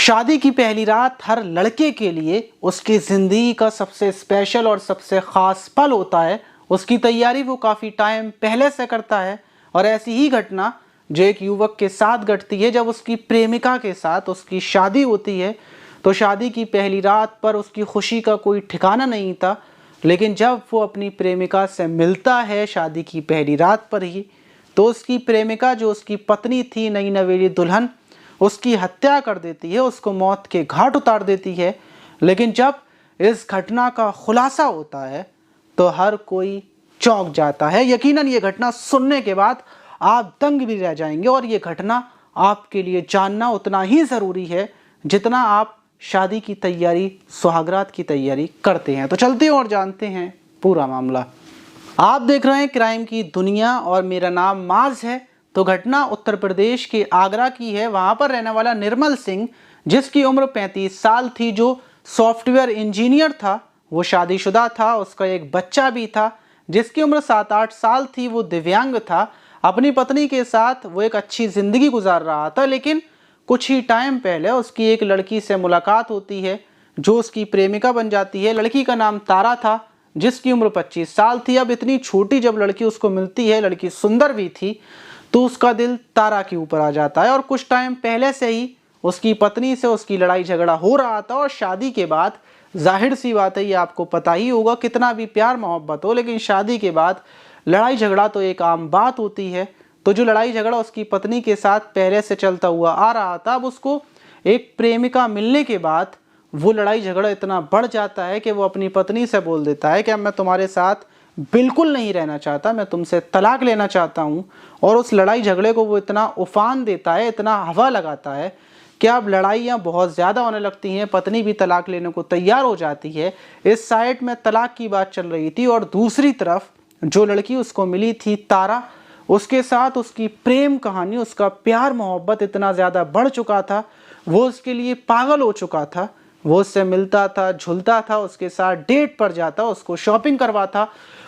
शादी की पहली रात हर लड़के के लिए उसकी ज़िंदगी का सबसे स्पेशल और सबसे ख़ास पल होता है। उसकी तैयारी वो काफ़ी टाइम पहले से करता है और ऐसी ही घटना जो एक युवक के साथ घटती है जब उसकी प्रेमिका के साथ उसकी शादी होती है। तो शादी की पहली रात पर उसकी खुशी का कोई ठिकाना नहीं था, लेकिन जब वो अपनी प्रेमिका से मिलता है शादी की पहली रात पर ही, तो उसकी प्रेमिका जो उसकी पत्नी थी, नई नवेली दुल्हन, उसकी हत्या कर देती है, उसको मौत के घाट उतार देती है। लेकिन जब इस घटना का खुलासा होता है तो हर कोई चौंक जाता है। यकीनन ये घटना सुनने के बाद आप दंग भी रह जाएंगे और ये घटना आपके लिए जानना उतना ही ज़रूरी है जितना आप शादी की तैयारी, सुहागरात की तैयारी करते हैं। तो चलते हैं और जानते हैं पूरा मामला। आप देख रहे हैं क्राइम की दुनिया और मेरा नाम माज है। तो घटना उत्तर प्रदेश के आगरा की है। वहां पर रहने वाला निर्मल सिंह, जिसकी उम्र 35 साल थी, जो सॉफ्टवेयर इंजीनियर था, वो शादीशुदा था। उसका एक बच्चा भी था जिसकी उम्र 7-8 साल थी। वो दिव्यांग था। अपनी पत्नी के साथ वो एक अच्छी ज़िंदगी गुजार रहा था, लेकिन कुछ ही टाइम पहले उसकी एक लड़की से मुलाकात होती है जो उसकी प्रेमिका बन जाती है। लड़की का नाम तारा था, जिसकी उम्र 25 साल थी। अब इतनी छोटी जब लड़की उसको मिलती है, लड़की सुंदर भी थी, तो उसका दिल तारा के ऊपर आ जाता है। और कुछ टाइम पहले से ही उसकी पत्नी से उसकी लड़ाई झगड़ा हो रहा था। और शादी के बाद जाहिर सी बात है, ये आपको पता ही होगा, कितना भी प्यार मोहब्बत हो, लेकिन शादी के बाद लड़ाई झगड़ा तो एक आम बात होती है। तो जो लड़ाई झगड़ा उसकी पत्नी के साथ पहले से चलता हुआ आ रहा था, अब उसको एक प्रेमिका मिलने के बाद वो लड़ाई झगड़ा इतना बढ़ जाता है कि वो अपनी पत्नी से बोल देता है कि अब मैं तुम्हारे साथ बिल्कुल नहीं रहना चाहता, मैं तुमसे तलाक लेना चाहता हूँ। और उस लड़ाई झगड़े को वो इतना उफान देता है, इतना हवा लगाता है कि अब लड़ाइयाँ बहुत ज़्यादा होने लगती हैं। पत्नी भी तलाक लेने को तैयार हो जाती है। इस साइड में तलाक की बात चल रही थी और दूसरी तरफ जो लड़की उसको मिली थी तारा, उसके साथ उसकी प्रेम कहानी, उसका प्यार मोहब्बत इतना ज़्यादा बढ़ चुका था, वो उसके लिए पागल हो चुका था। वो उससे मिलता था, झुलता था, उसके साथ डेट पर जाता, उसको शॉपिंग करवाता।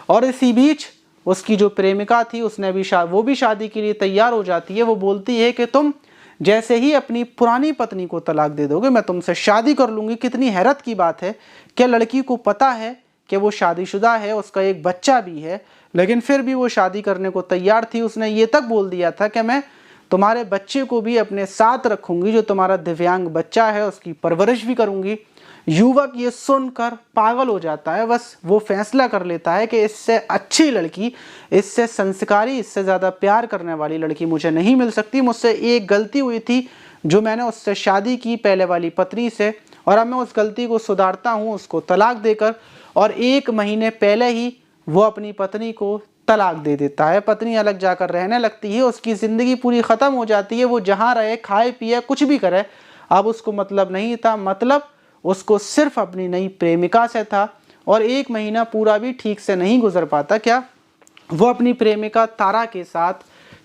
और इसी बीच उसकी जो प्रेमिका थी, उसने भी वो भी शादी के लिए तैयार हो जाती है। वो बोलती है कि तुम जैसे ही अपनी पुरानी पत्नी को तलाक दे दोगे, मैं तुमसे शादी कर लूँगी। कितनी हैरत की बात है कि लड़की को पता है कि वो शादीशुदा है, उसका एक बच्चा भी है, लेकिन फिर भी वो शादी करने को तैयार थी। उसने ये तक बोल दिया था कि मैं तुम्हारे बच्चे को भी अपने साथ रखूँगी, जो तुम्हारा दिव्यांग बच्चा है उसकी परवरिश भी करूँगी। युवक ये सुनकर पागल हो जाता है। बस वो फैसला कर लेता है कि इससे अच्छी लड़की, इससे संस्कारी, इससे ज़्यादा प्यार करने वाली लड़की मुझे नहीं मिल सकती। मुझसे एक गलती हुई थी जो मैंने उससे शादी की, पहले वाली पत्नी से, और अब मैं उस गलती को सुधारता हूँ उसको तलाक देकर। और 1 महीने पहले ही वो अपनी पत्नी को तलाक दे देता है। पत्नी अलग जाकर रहने लगती है। उसकी ज़िंदगी पूरी ख़त्म हो जाती है। वो जहाँ रहे, खाए पिए, कुछ भी करे, अब उसको मतलब नहीं था। मतलब उसको सिर्फ अपनी नई प्रेमिका से था। और 1 महीना पूरा भी ठीक से नहीं गुजर पाता क्या वो अपनी प्रेमिका तारा के साथ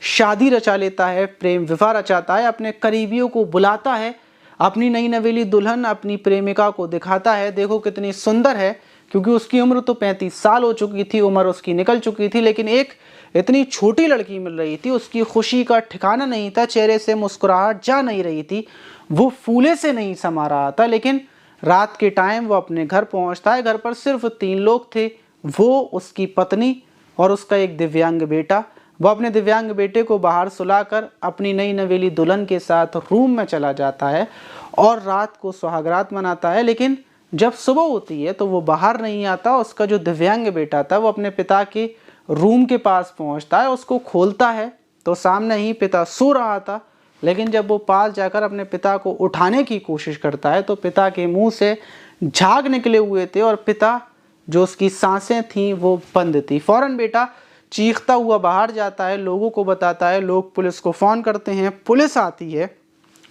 शादी रचा लेता है, प्रेम विवाह रचाता है, अपने करीबियों को बुलाता है, अपनी नई नवेली दुल्हन अपनी प्रेमिका को दिखाता है, देखो कितनी सुंदर है। क्योंकि उसकी उम्र तो 35 साल हो चुकी थी, उम्र उसकी निकल चुकी थी, लेकिन एक इतनी छोटी लड़की मिल रही थी। उसकी खुशी का ठिकाना नहीं था, चेहरे से मुस्कुराहट जा नहीं रही थी, वो फूले से नहीं समा रहा था। लेकिन रात के टाइम वो अपने घर पहुंचता है। घर पर सिर्फ 3 लोग थे, वो, उसकी पत्नी और उसका एक दिव्यांग बेटा। वो अपने दिव्यांग बेटे को बाहर सुलाकर अपनी नई नवेली दुल्हन के साथ रूम में चला जाता है और रात को सुहागरात मनाता है। लेकिन जब सुबह होती है तो वो बाहर नहीं आता। उसका जो दिव्यांग बेटा था वो अपने पिता के रूम के पास पहुंचता है, उसको खोलता है तो सामने ही पिता सो रहा था। लेकिन जब वो पास जाकर अपने पिता को उठाने की कोशिश करता है तो पिता के मुंह से झाग निकले हुए थे और पिता जो उसकी सांसें थीं वो बंद थी। फौरन बेटा चीखता हुआ बाहर जाता है, लोगों को बताता है, लोग पुलिस को फ़ोन करते हैं, पुलिस आती है।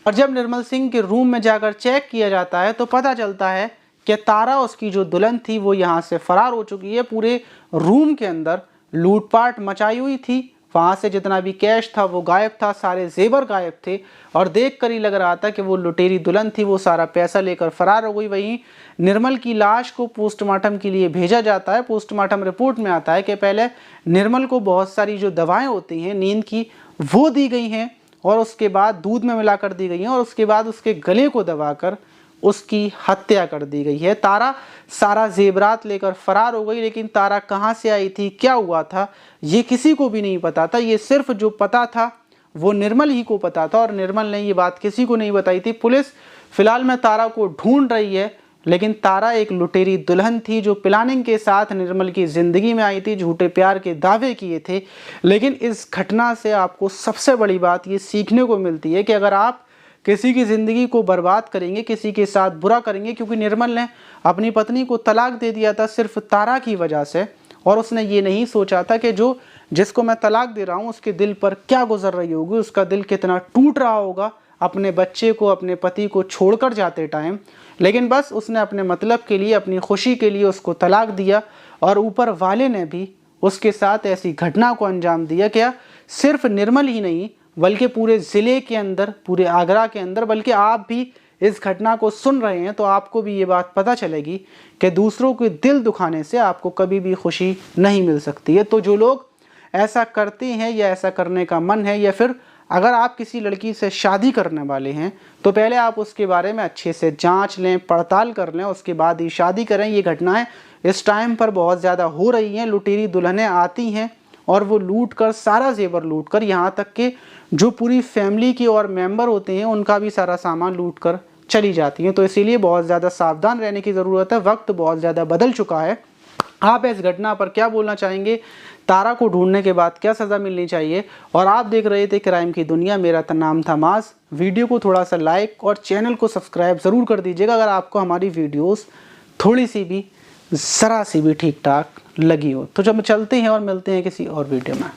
और जब निर्मल सिंह के रूम में जाकर चेक किया जाता है तो पता चलता है कि तारा, उसकी जो दुल्हन थी, वो यहाँ से फरार हो चुकी है। पूरे रूम के अंदर लूटपाट मचाई हुई थी। वहाँ से जितना भी कैश था वो गायब था, सारे जेवर गायब थे और देखकर ही लग रहा था कि वो लुटेरी दुल्हन थी, वो सारा पैसा लेकर फरार हो गई। वहीं निर्मल की लाश को पोस्टमार्टम के लिए भेजा जाता है। पोस्टमार्टम रिपोर्ट में आता है कि पहले निर्मल को बहुत सारी जो दवाएं होती हैं नींद की, वो दी गई हैं और उसके बाद दूध में मिला कर दी गई हैं और उसके बाद उसके गले को दबाकर उसकी हत्या कर दी गई है। तारा सारा जेवरात लेकर फरार हो गई, लेकिन तारा कहाँ से आई थी, क्या हुआ था, ये किसी को भी नहीं पता था। ये सिर्फ जो पता था वो निर्मल ही को पता था और निर्मल ने ये बात किसी को नहीं बताई थी। पुलिस फिलहाल में तारा को ढूंढ रही है, लेकिन तारा एक लुटेरी दुल्हन थी जो प्लानिंग के साथ निर्मल की ज़िंदगी में आई थी, झूठे प्यार के दावे किए थे। लेकिन इस घटना से आपको सबसे बड़ी बात ये सीखने को मिलती है कि अगर आप किसी की ज़िंदगी को बर्बाद करेंगे, किसी के साथ बुरा करेंगे, क्योंकि निर्मल ने अपनी पत्नी को तलाक दे दिया था सिर्फ तारा की वजह से, और उसने ये नहीं सोचा था कि जिसको मैं तलाक दे रहा हूँ उसके दिल पर क्या गुजर रही होगी, उसका दिल कितना टूट रहा होगा अपने बच्चे को, अपने पति को छोड़कर जाते टाइम। लेकिन बस उसने अपने मतलब के लिए, अपनी खुशी के लिए उसको तलाक दिया और ऊपर वाले ने भी उसके साथ ऐसी घटना को अंजाम दिया। क्या सिर्फ निर्मल ही नहीं बल्कि पूरे ज़िले के अंदर, पूरे आगरा के अंदर, बल्कि आप भी इस घटना को सुन रहे हैं तो आपको भी ये बात पता चलेगी कि दूसरों के दिल दुखाने से आपको कभी भी खुशी नहीं मिल सकती है। तो जो लोग ऐसा करते हैं या ऐसा करने का मन है, या फिर अगर आप किसी लड़की से शादी करने वाले हैं तो पहले आप उसके बारे में अच्छे से जांच लें, पड़ताल कर लें, उसके बाद ही शादी करें। ये घटनाएं इस टाइम पर बहुत ज़्यादा हो रही हैं। लुटेरी दुल्हनें आती हैं और वो लूट कर, सारा जेवर लूट कर, यहाँ तक कि जो पूरी फैमिली के और मेंबर होते हैं उनका भी सारा सामान लूट कर चली जाती हैं। तो इसीलिए बहुत ज़्यादा सावधान रहने की ज़रूरत है। वक्त बहुत ज़्यादा बदल चुका है। आप इस घटना पर क्या बोलना चाहेंगे? तारा को ढूंढने के बाद क्या सज़ा मिलनी चाहिए? और आप देख रहे थे क्राइम की दुनिया। मेरा नाम था माज। वीडियो को थोड़ा सा लाइक और चैनल को सब्सक्राइब ज़रूर कर दीजिएगा अगर आपको हमारी वीडियोस थोड़ी सी भी, ज़रा सी भी ठीक ठाक लगी हो। तो जब चलते हैं और मिलते हैं किसी और वीडियो में।